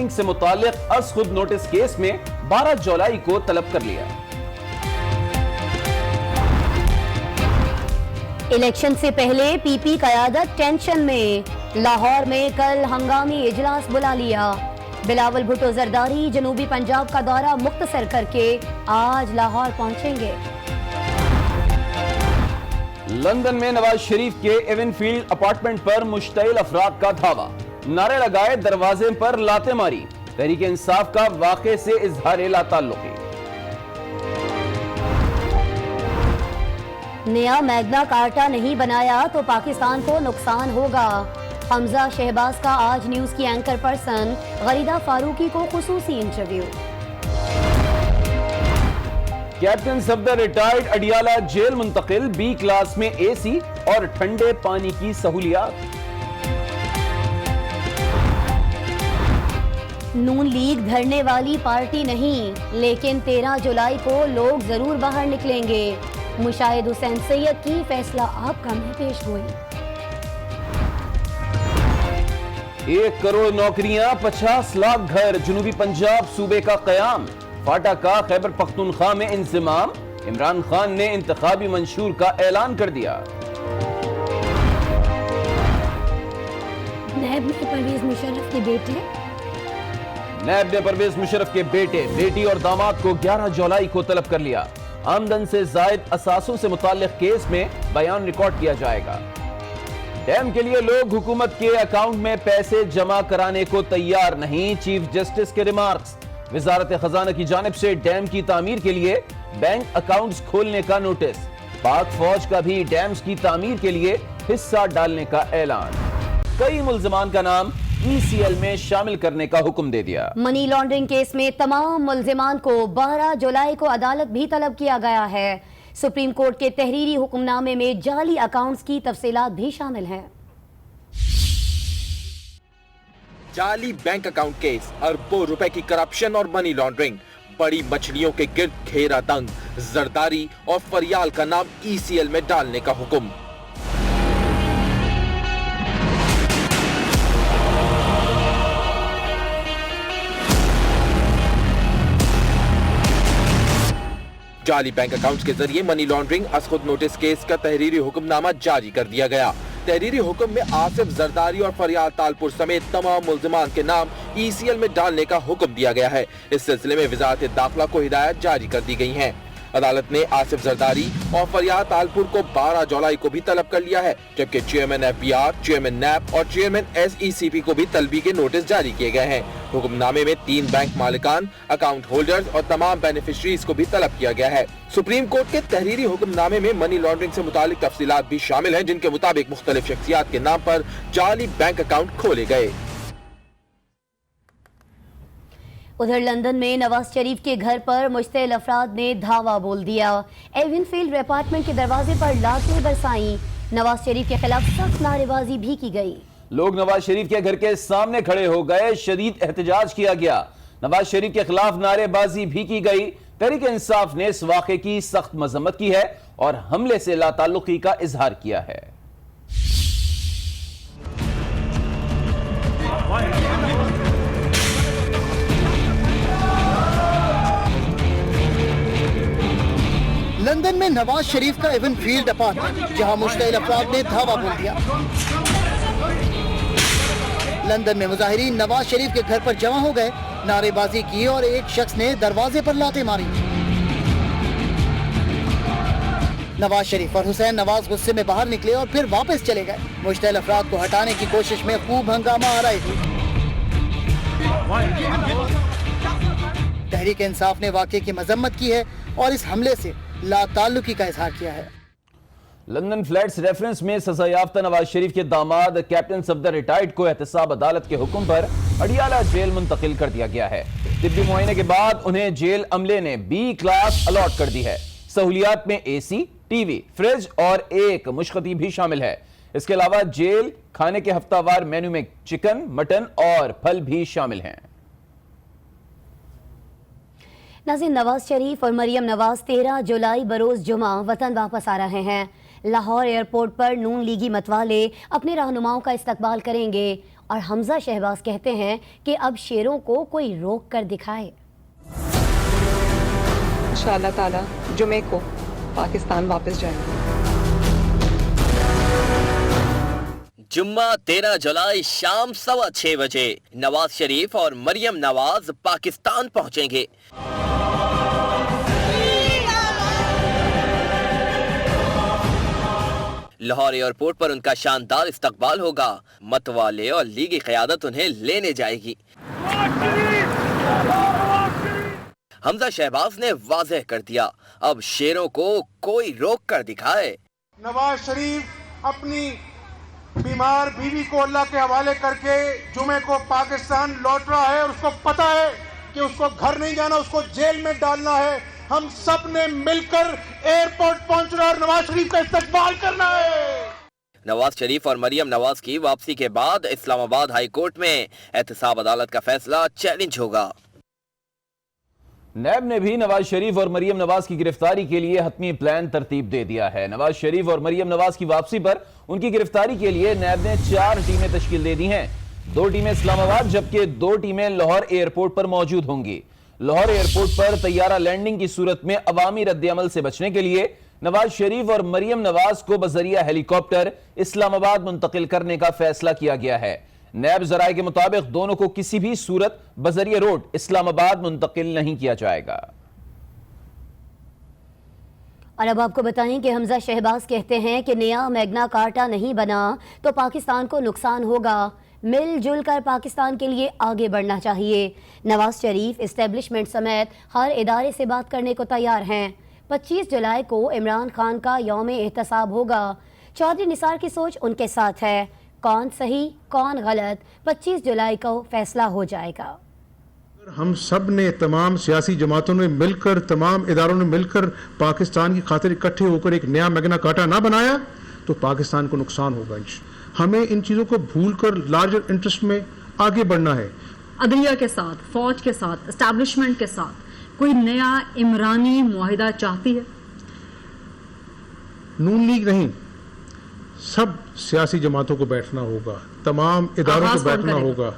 Laundering سے متعلق از خود نوٹس کیس میں 12 جولائی کو طلب کر لیا۔ الیکشن سے پہلے پی پی قیادت ٹینشن میں، لاہور میں کل ہنگامی اجلاس بلا لیا۔ بلاول بھٹو زرداری جنوبی پنجاب کا دورہ مختصر کر کے آج لاہور پہنچیں گے۔ لندن میں نواز شریف کے ایون فیلڈ اپارٹمنٹ پر مشتعل افراد کا دھاوا، نعرے لگائے، دروازے پر لاتیں ماری، تحریک انصاف کا واقعے سے اظہار لا تعلقی۔ نیا میگنا کارٹا نہیں بنایا تو پاکستان کو نقصان ہوگا، حمزہ شہباز کا آج نیوز کی اینکر پرسن غریدہ فاروقی کو خصوصی interview. Captain Safdar retired, Adiala jail منتقل، بی کلاس میں اے سی اور ٹھنڈے پانی کی سہولیات۔ نون لیگ دھرنے والی پارٹی نہیں، لیکن 13 جولائی کو لوگ ضرور باہر نکلیں گے، مشاہد حسین سید کی فیصلہ آپ کا میں پیش گوئی۔ 1 کروڑ نوکریاں، 50 لاکھ گھر، جنوبی پنجاب صوبے کا قیام، فاٹا کا خیبر پختونخوا میں انضمام، عمران خان نے انتخابی منشور کا اعلان کر دیا۔ نیب نے پرویز مشرف کے بیٹے نیب نے پرویز مشرف کے بیٹے، بیٹی اور داماد کو 11 جولائی کو طلب کر لیا۔ آمدن سے زائد اثاثوں سے متعلق کیس میں بیان ریکارڈ کیا جائے گا۔ ڈیم کے لیے لوگ حکومت کے اکاؤنٹ میں پیسے جمع کرانے کو تیار نہیں، چیف جسٹس کے ریمارکس۔ وزارت خزانہ کی جانب سے ڈیم کی تعمیر کے لیے بینک اکاؤنٹس کھولنے کا نوٹس، پاک فوج کا بھی ڈیمز کی تعمیر کے لیے حصہ ڈالنے کا اعلان۔ کئی ملزمان کا نام ای سی ایل میں شامل کرنے کا حکم دے دیا۔ منی لانڈرنگ کیس میں تمام ملزمان کو 12 جولائی کو عدالت بھی طلب کیا گیا ہے۔ سپریم کورٹ کے تحریری حکم نامے میں جعلی اکاؤنٹس کی تفصیلات بھی شامل ہیں۔ جعلی بینک اکاؤنٹ کیس، اربوں روپے کی کرپشن اور منی لانڈرنگ، بڑی مچھلیوں کے گرد گھیرا تنگ، زرداری اور فریال کا نام ای سی ایل میں ڈالنے کا حکم۔ جعلی بینک اکاؤنٹس کے ذریعے منی لانڈرنگ از خود نوٹس کیس کا تحریری حکم نامہ جاری کر دیا گیا۔ تحریری حکم میں آصف زرداری اور فریال تالپور سمیت تمام ملزمان کے نام ای سی ایل میں ڈالنے کا حکم دیا گیا ہے۔ اس سلسلے میں وزارت داخلہ کو ہدایات جاری کر دی گئی ہیں۔ عدالت نے آصف زرداری اور فریال تالپور کو 12 جولائی کو بھی طلب کر لیا ہے، جبکہ chairman F B R, chairman NAB اور chairman S E C P کو بھی طلبی کے نوٹس جاری کیے گئے ہیں۔ حکم نامے میں 3 بینک مالکان، اکاؤنٹ ہولڈرز اور تمام بینیفیشریز کو بھی طلب کیا گیا ہے۔ سپریم کورٹ کے تحریری حکم نامے میں منی لانڈرنگ سے متعلق تفصیلات بھی شامل ہیں، جن کے مطابق مختلف شخصیات کے نام پر جعلی بینک اکاؤنٹ کھولے گئے۔ ادھر لندن میں نواز شریف کے گھر پر مشتعل افراد نے دھاوا بول دیا، ایون فیلڈ اپارٹمنٹ کے دروازے پر لاتیں برسائیں، نواز شریف کے خلاف سخت نعرے بازی بھی کی گئی۔ لوگ نواز شریف کے گھر کے سامنے کھڑے ہو گئے، شدید احتجاج کیا گیا، نواز شریف کے خلاف نعرے بازی بھی کی گئی۔ تحریک انصاف نے اس واقعے کی سخت مذمت کی ہے اور حملے سے لا تعلقی کا اظہار کیا ہے۔ لندن میں نواز شریف کا ایون فیلڈ اپارٹمنٹ، جہاں مشتعل افراد نے دھاوا بول دیا۔ لندن میں مظاہرین نواز شریف کے گھر پر جمع ہو گئے، نعرے بازی کی اور ایک شخص نے دروازے پر لاتیں ماری۔ نواز شریف اور حسین نواز غصے میں باہر نکلے اور پھر واپس چلے گئے۔ مشتعل افراد کو ہٹانے کی کوشش میں خوب ہنگامہ آرائی ہوئی۔ تحریک انصاف نے واقعے کی مذمت کی ہے اور اس حملے سے لا تعلقی کا اظہار کیا ہے۔ لندن فلیٹس ریفرنس میں سزا یافتہ نواز شریف کے داماد کیپٹن صفدر ریٹائرڈ کو احتساب عدالت کے حکم پر اڈیالہ جیل منتقل کر دیا گیا ہے۔ طبی معائنے کے بعد انہیں جیل عملے نے بی کلاس الاٹ کر دی ہے۔ سہولیات میں A C, T V, fridge اور ایک مشقتی بھی شامل ہے۔ اس کے علاوہ جیل کھانے کے ہفتہ وار مینو میں چکن، مٹن اور پھل بھی شامل ہیں۔ ناظرین، نواز شریف اور مریم نواز 13 جولائی بروز جمعہ وطن واپس آ رہے ہیں۔ لاہور ایئرپورٹ پر نون لیگی متوالے اپنے رہنماؤں کا استقبال کریں گے۔ اور حمزہ شہباز کہتے ہیں کہ اب شیروں کو کوئی روک کر دکھائے۔ انشاءاللہ تعالی جمعے کو پاکستان واپس جائیں گے۔ جمعہ 13 جولائی شام 6:15 بجے نواز شریف اور مریم نواز پاکستان پہنچیں گے۔ لاہور ایئرپورٹ پر ان کا شاندار استقبال ہوگا۔ متوالے اور لیگی قیادت انہیں لینے جائے گی۔ حمزہ شہباز نے واضح کر دیا، اب شیروں کو کوئی روک کر دکھائے۔ نواز شریف اپنی بیمار بیوی کو اللہ کے حوالے کر کے جمعے کو پاکستان لوٹ رہا ہے اور اس کو پتا ہے کہ اس کو گھر نہیں جانا، اس کو جیل میں ڈالنا ہے۔ ہم سب نے مل کر ایئرپورٹ پہنچنا اور نواز شریف کا استقبال کرنا ہے۔ نواز شریف اور مریم نواز کی واپسی کے بعد اسلام آباد ہائی کورٹ میں احتساب عدالت کا فیصلہ چیلنج ہوگا۔ نیب نے بھی نواز شریف اور مریم نواز کی گرفتاری کے لیے حتمی پلان ترتیب دے دیا ہے۔ نواز شریف اور مریم نواز کی واپسی پر ان کی گرفتاری کے لیے نیب نے 4 ٹیمیں تشکیل دے دی ہیں۔ 2 ٹیمیں اسلام آباد جبکہ 2 ٹیمیں لاہور ایئرپورٹ پر موجود ہوں گی۔ لاہور ایئرپورٹ پر طیارہ لینڈنگ کی صورت میں عوامی رد عمل سے بچنے کے لیے نواز شریف اور مریم نواز کو بذریعہ ہیلی کاپٹر اسلام آباد منتقل کرنے کا فیصلہ کیا گیا ہے۔ نیب ذرائع کے مطابق دونوں کو کسی بھی صورت بذریعہ روڈ اسلام آباد منتقل نہیں کیا جائے گا۔ اور اب آپ کو بتائیں کہ حمزہ شہباز کہتے ہیں کہ نیا میگنا کارٹا نہیں بنا تو پاکستان کو نقصان ہوگا، مل جل کر پاکستان کے لیے آگے بڑھنا چاہیے۔ نواز شریف اسٹیبلشمنٹ سمیت ہر ادارے سے بات کرنے کو تیار ہیں۔ 25 جولائی کو عمران خان کا یوم احتساب ہوگا۔ چودھری نثار کی سوچ ان کے ساتھ ہے، کون صحیح کون غلط 25 جولائی کو فیصلہ ہو جائے گا۔ ہم سب نے، تمام سیاسی جماعتوں نے مل کر، تمام اداروں نے مل کر پاکستان کی خاطر اکٹھے ہو کر ایک نیا میگنا کارٹا نہ بنایا تو پاکستان کو نقصان ہوگا۔ ہمیں ان چیزوں کو بھول کر لارجر انٹرسٹ میں آگے بڑھنا ہے۔ عدلیہ کے ساتھ، فوج کے ساتھ، اسٹیبلشمنٹ کے ساتھ کوئی نیا عمرانی معاہدہ چاہتی ہے؟ نون لیگ نہیں، سب سیاسی جماعتوں کو بیٹھنا ہوگا، تمام اداروں کو بیٹھنا ہوگا۔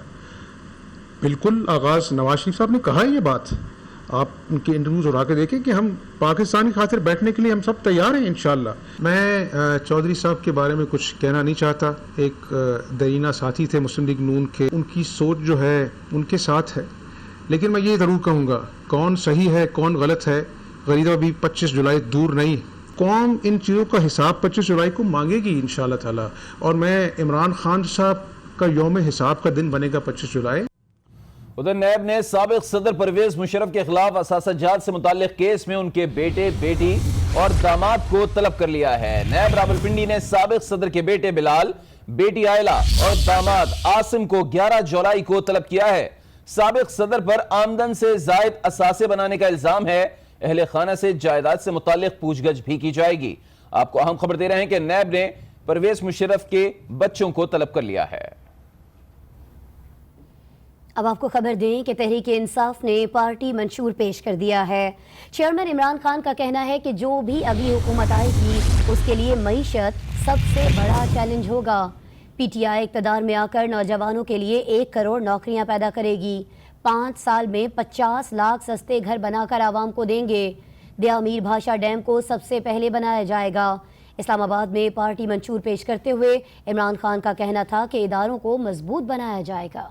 بالکل، آغاز نواز شریف صاحب نے کہا ہے یہ بات، آپ ان کے انٹرویوز اڑا کے دیکھیں کہ ہم پاکستان کی خاطر بیٹھنے کے لیے ہم سب تیار ہیں انشاءاللہ۔ میں چودھری صاحب کے بارے میں کچھ کہنا نہیں چاہتا، ایک درینہ ساتھی تھے مسلم لیگ نون کے، ان کی سوچ جو ہے ان کے ساتھ ہے، لیکن میں یہ ضرور کہوں گا کون صحیح ہے کون غلط ہے، غریبہ بھی 25 جولائی دور نہیں، قوم ان چیزوں کا حساب 25 جولائی کو مانگے گی انشاءاللہ تعالی، اور میں عمران خان صاحب کا یوم حساب کا دن بنے گا 25 جولائی۔ ادھر نیب نے سابق صدر پرویز مشرف کے خلاف اثاثہ جات سے متعلق کیس میں ان کے بیٹے، بیٹی اور داماد کو طلب کر لیا ہے۔ نیب راولپنڈی نے سابق صدر کے بیٹے بلال، بیٹی عائلہ اور داماد عاصم کو 11 جولائی کو طلب کیا ہے۔ سابق صدر پر آمدن سے زائد اثاثے بنانے کا الزام ہے۔ اہل خانہ سے جائیداد سے متعلق پوچھ گچھ بھی کی جائے گی۔ آپ کو اہم خبر دے رہے ہیں کہ نیب نے پرویز مشرف کے بچوں کو طلب کر لیا ہے۔ اب آپ کو خبر دیں کہ تحریک انصاف نے پارٹی منشور پیش کر دیا ہے۔ چیئرمین عمران خان کا کہنا ہے کہ جو بھی اگلی حکومت آئے گی اس کے لیے معیشت سب سے بڑا چیلنج ہوگا۔ پی ٹی آئی اقتدار میں آ کر نوجوانوں کے لیے 1 کروڑ نوکریاں پیدا کرے گی۔ 5 سال میں 50 لاکھ سستے گھر بنا کر عوام کو دیں گے۔ دیا میر بھاشا ڈیم کو سب سے پہلے بنایا جائے گا۔ اسلام آباد میں پارٹی منشور پیش کرتے ہوئے عمران خان کا کہنا تھا کہ اداروں کو مضبوط بنایا جائے گا۔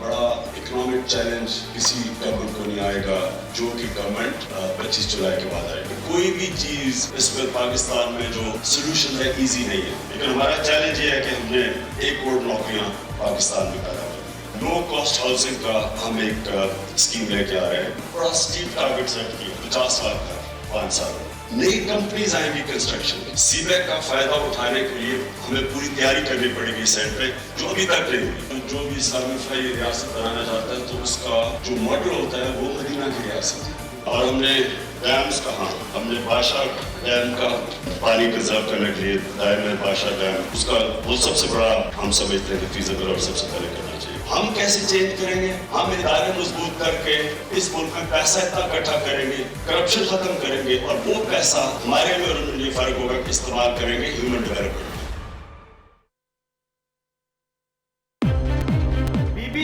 بڑا اکنامک چیلنج کسی گورنمنٹ کو نہیں آئے گا جو کہ گورنمنٹ 25 جولائی کے بعد آئے گا۔ کوئی بھی چیز اس وقت پاکستان میں جو سولوشن ہے ایزی نہیں ہے، لیکن ہمارا چیلنج یہ ہے کہ ہم نے 1 کروڑ نوکریاں پاکستان میں پیدا کی۔ لو کاسٹ ہاؤسنگ کا ہم ایک اسکیم لے کے آ رہے ہیں، بڑا اسٹیپ ٹارگیٹ سیٹ کیا 50 لاکھ کا 5 سال میں۔ نئی کمپنیز آئیں گی کنسٹرکشن میں، سی بیک کا فائدہ اٹھانے کے لیے ہمیں پوری تیاری کرنی پڑے گی سیٹ پہ، جو ابھی تک نہیں ہوئی۔ جو بھی اسلامی فلاحی ریاست بنانا چاہتا ہے تو اس کا جو ماڈل ہوتا ہے وہ مدینہ کی ریاست ہے۔ اور ہم نے ڈیمز کہاں، ہم نے بادشاہ ڈیم کا پانی کنزرو کرنے کے لیے دائم بادشاہ ڈیم، اس کا وہ سب سے بڑا ہم سمجھتے ہیں کہ فیزیبل اور سب سے پہلے کرنا چاہیے۔ ہم کیسے چینج کریں گے؟ ہم ادارے مضبوط کر کے اس ملک میں پیسہ اتنا اکٹھا کریں گے، کرپشن ختم کریں گے، اور وہ پیسہ ہمارے میں یہ فرق ہوگا کہ استعمال کریں گے ہیومن ڈیولپمنٹ۔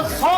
100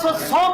100